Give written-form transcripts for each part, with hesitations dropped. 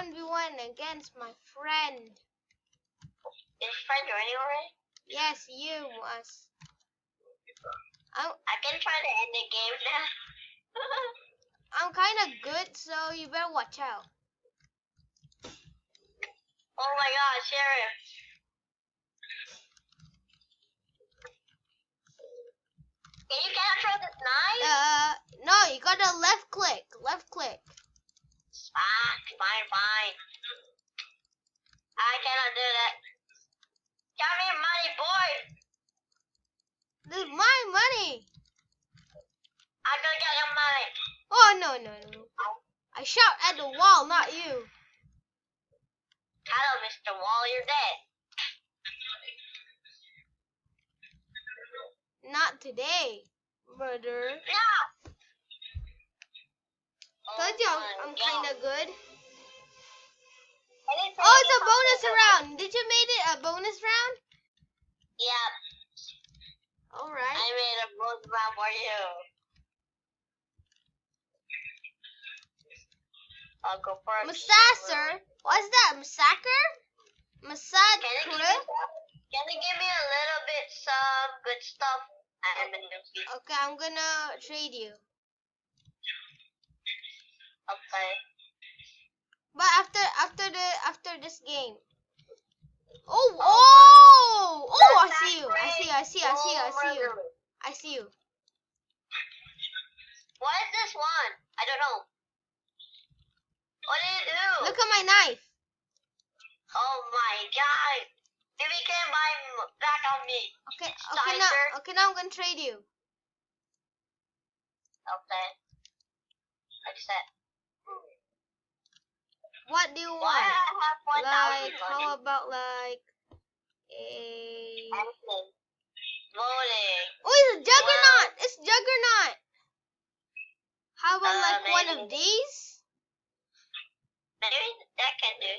1v1 against my friend. Is friend joining already? Yes, you must. I can try to end the game now. I'm kind of good, so you better watch out. Oh my god, Sheriff. Can you capture this knife? No, you gotta left click. Left click. Fine. I cannot do that. Got me money, boy. This is my money. I'm gonna get your money. Oh, no. I shot at the wall, not you. Hello, Mr. Wall, you're dead. Not today, brother. No. Told you I'm kind of good. Oh, Oh, it's a bonus round. Did you make it a bonus round? Yeah. Alright. I made a bonus round for you. I'll go first. Massacre? What's that? Massacre? Massacre? Can you give me a little bit some good stuff? Okay, I'm gonna trade you. Okay. But after this game. Oh! I see you. I see you. What is this one? I don't know. What did it do? Look at my knife. Oh my god. If you can buy back on me. Okay, now I'm gonna trade you. Okay. Accept. What do you want? Why I have 1,000 Like, money? how about like a... Voting. Oh, it's a juggernaut! It's juggernaut! How about like one of these? Maybe that can do.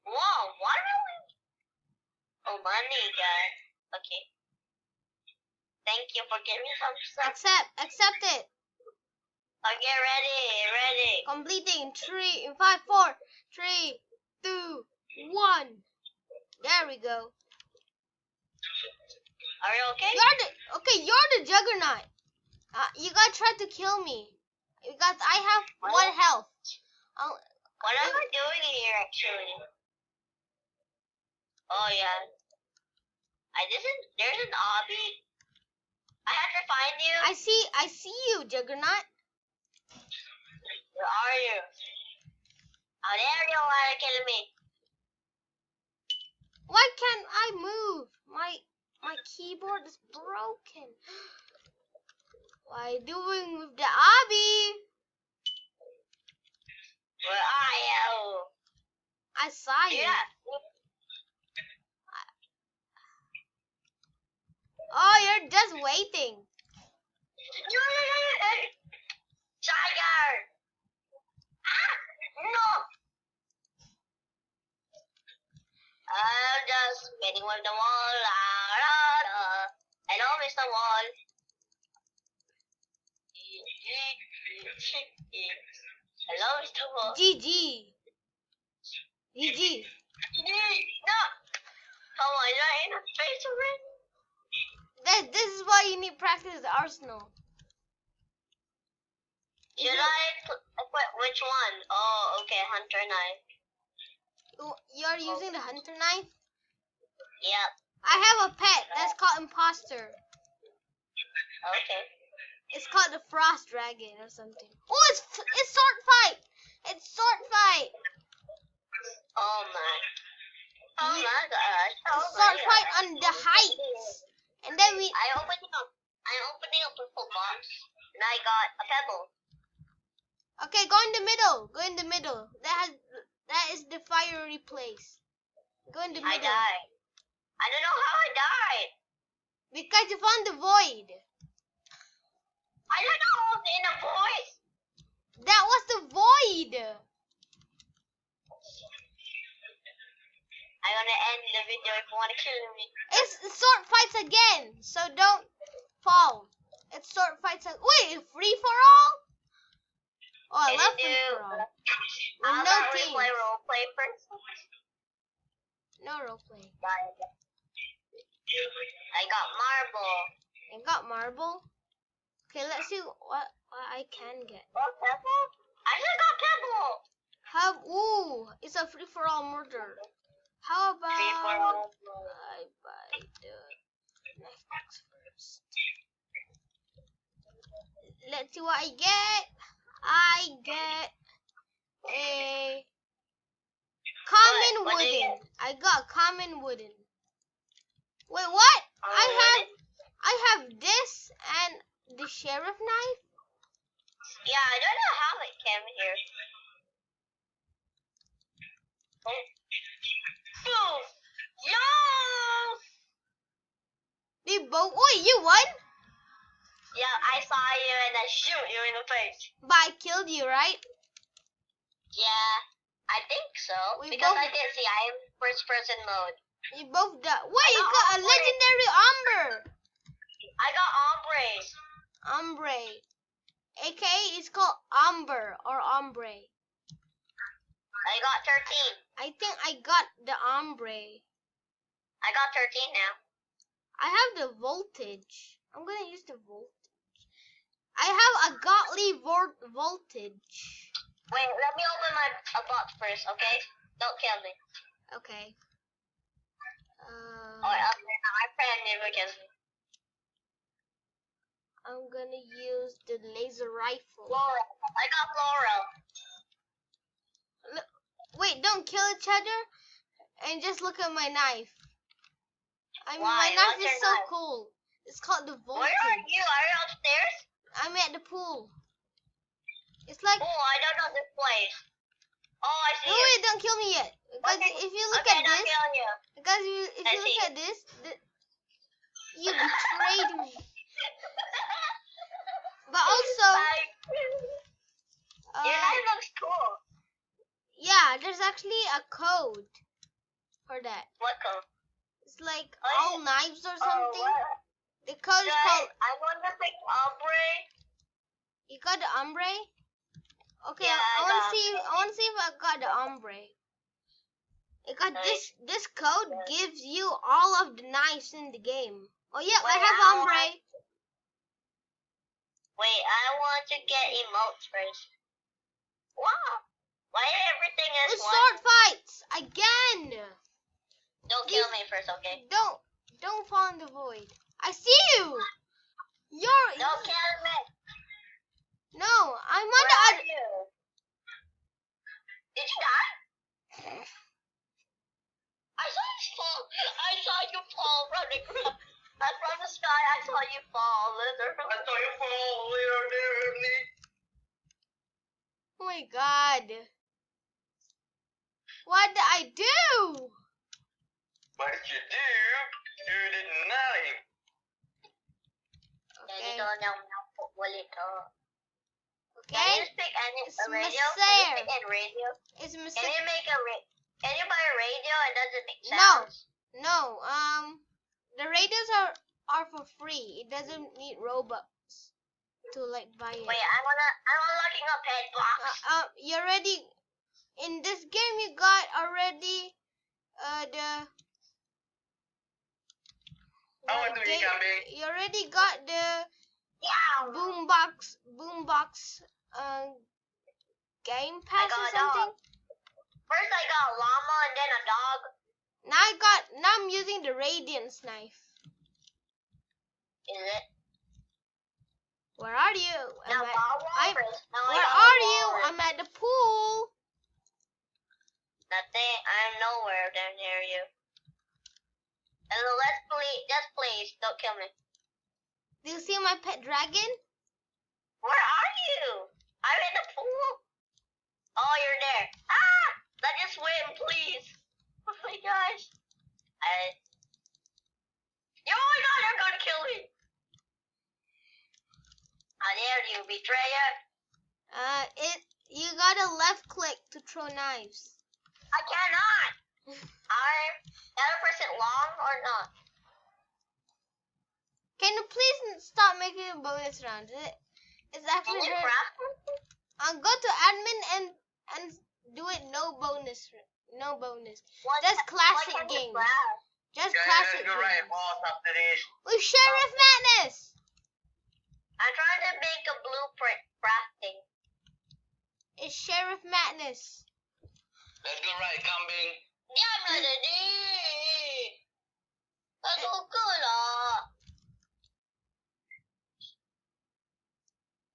Whoa, watermelon? Oh, money, guys. Okay. Thank you for giving me some stuff. Accept it. Okay, ready. Completing 5, 4, 3, 2, 1. There we go. Are you okay? You're the juggernaut. You gotta try to kill me. Because I have 1 health. What am I doing here, actually? Oh, yeah. There's an obby. I have to find you. I see you, Juggernaut. Where are you? Oh, there you are, killing me. Why can't I move? My keyboard is broken. What are you doing with the obby? Where are you? I saw you. Yeah. Oh, you're just waiting. Tiger! No! I'm just waiting with the wall. Hello, Mr. Wall. Hello, Mr. Wall. GG. No! Come on, you're in the face already. This is why you need practice the arsenal. Should I equip which one? Oh, okay, hunter knife. You're using the hunter knife? Yep. I have a pet that's called imposter. Okay. It's called the frost dragon or something. Oh, it's sword fight. It's sword fight. Oh my. Oh my gosh. It's sword fight on the heights. And then I'm opening up a full box, and I got a pebble. Okay, go in the middle. Go in the middle. That is the fiery place. Go in the middle. I died. I don't know how I died. Because you found the void. I don't know who's in the void. That was the void. I'm gonna end the video if you want to kill me. It's sword fights again, so don't fall. It's sword fights. Wait, free for all? Oh, I Can love you do? free for all. How With no about we teams. play role play first? No roleplay. I got marble. I got marble. Okay, let's see what I can get. What pebble? I just got pebble. Ooh, it's a free for all murder. How about Free for all. I buy the knife box first? Let's see what I get. I get a common What do you wooden. get? I got common wooden. Wait, what? I have this and the sheriff knife. Yeah, I don't know how it came here. Boom! Yo! They both. Oh, you won? Yeah, I saw you and I shoot you in the face. But I killed you, right? Yeah, I think so. We Because both- I didn't see. I am first person mode. You both died. Wait, you got got a ombre. legendary ombre. I got ombres. Ombre. AKA it's called ombre or ombre. I got 13. I think I got the ombre. I got 13 now. I have the voltage. I'm gonna use the voltage. I have a godly voltage. Wait, let me open my box first, okay? Don't kill me. Okay. Oh, my friend never kills me. I'm gonna use the laser rifle. Floral. I got floral. Wait, don't kill each other and just look at my knife. I mean, Why? my knife What's is your so knife? cool. It's called the Where voltage. are you? Are you upstairs? I'm at the pool. It's like. Oh, I don't know this place. Oh, I see No, it. wait, don't kill me yet. Because Okay. if you look Okay, at not this, killing you. because if I you look see. at this, you betrayed me. But also, Your knife looks cool. yeah, there's actually a code for that. What code? It's like Oh, all knives or something. what? The code is Guys, called. I want to pick ombre. You got the ombre? Okay, Yeah, I I want to got see. I want to see if I got the ombre. It got Nice. this code gives you all of the knives in the game. Oh yeah, I Wait, have I ombre. Wait, I want to get emotes first. Wow. Why everything is Let's one? start fights again. Don't kill me first, okay? Don't fall in the void. I see you. You're. Don't kill me. No, I'm on Where the are other. you? Did you die? I saw you fall. I saw you fall running from the sky. I saw you fall, literally. I saw you fall, literally. Oh my god. What did I do? What did you do? You did nothing. Okay. Can Okay. you speak any It's radio? Can you Messiah. speak in radio? It's Can mistake. you make Can you buy a radio and does it make No. sounds? No. The radios are for free. It doesn't need Robux to like buy it. Wait, I'm unlocking a pet box. You already in this game. You got already you already got the Yeah. boombox game pass or got a something. dog. First I got a llama and then a dog. Now I'm using the radiance knife. Is it? Where are you? Now Where are you? I'm at the pool. Nothing. I'm nowhere down near you. Hello, just please, don't kill me. Do you see my pet dragon? Where are you? I'm in the pool. Oh, you're there. Ah! Let me swim, please. Oh my gosh. Oh my god, you're gonna kill me. How dare you, betrayer? You gotta left click to throw knives. I cannot. I'm 100% long or not? Can you please stop making bonus rounds? It's actually Can you very. craft something? Go to admin and do it. No bonus. No bonus. Just classic games. Just classic games. With Sheriff Madness. I'm trying to make a blueprint crafting. It's Sheriff Madness. Let's go right, kambing. Yeah, I'm not a D. That's so good.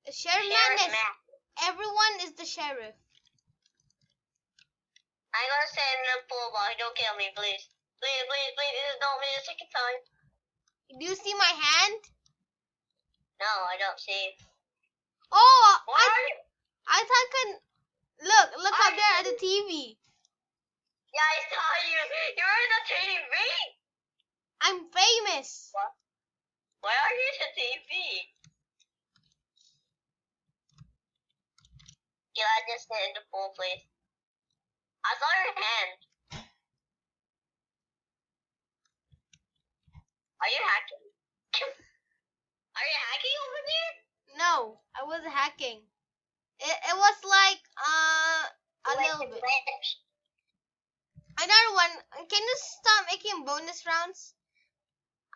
It's Sheriff Madness. Everyone is the sheriff. I'm gonna stay in the pool, but don't kill me, please. Please, please, please, don't be the second time. Do you see my hand? No, I don't see. Oh, Where are you? I thought I could look up there at the TV. Yeah, I saw you. You're in the TV. I'm famous. What? Where are you in the TV? Can I just sit in the pool, please? I saw your hand. Are you hacking? Are you hacking over there? No, I wasn't hacking. It was like a little bit. Another one. Can you stop making bonus rounds?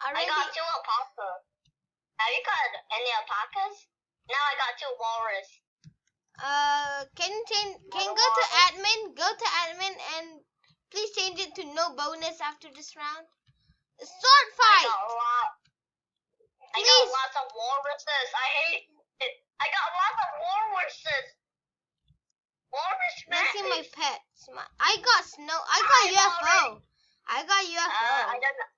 I got 2 alpacas. Have you got any alpacas? Now I got 2 walrus. Can go to admin? Go to admin and please change it to no bonus after this round. Sword fight. I got lots of walruses. I hate it. I got lots of walruses. Walrus man. Let's see my pets. I got snow. I got UFO. I got UFO. I don't know.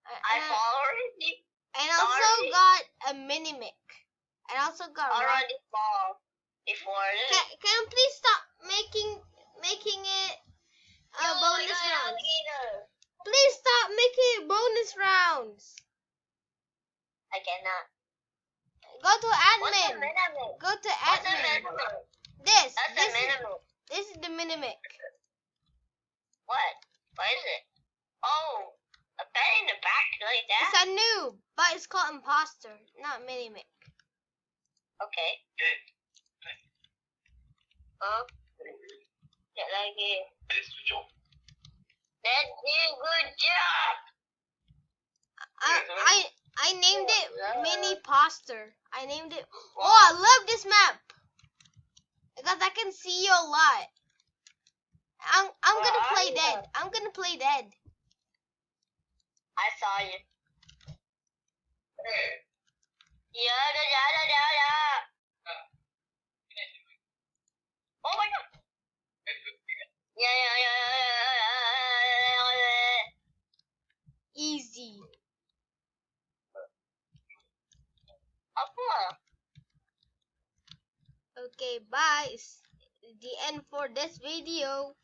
I already. And also got a mini mic. And also got already fall before this. Can you please stop making it bonus rounds? Please stop making it bonus rounds. I cannot. Go to admin. What's the minimum? Go to What's the admin. minimum? This. That's the minimum. This is the mini mic. What? What is it? Oh, a bed in the back like that? It's a noob, but it's called imposter, not mini mic. Okay. Huh? Yeah, like it. Let's do a good job. I named it mini poster. I named it. Oh, I love this map because I can see you a lot. I'm gonna play dead. I'm gonna play dead. I saw you. Yeah. Oh my god. Yeah. Easy. Okay, bye. It's the end for this video.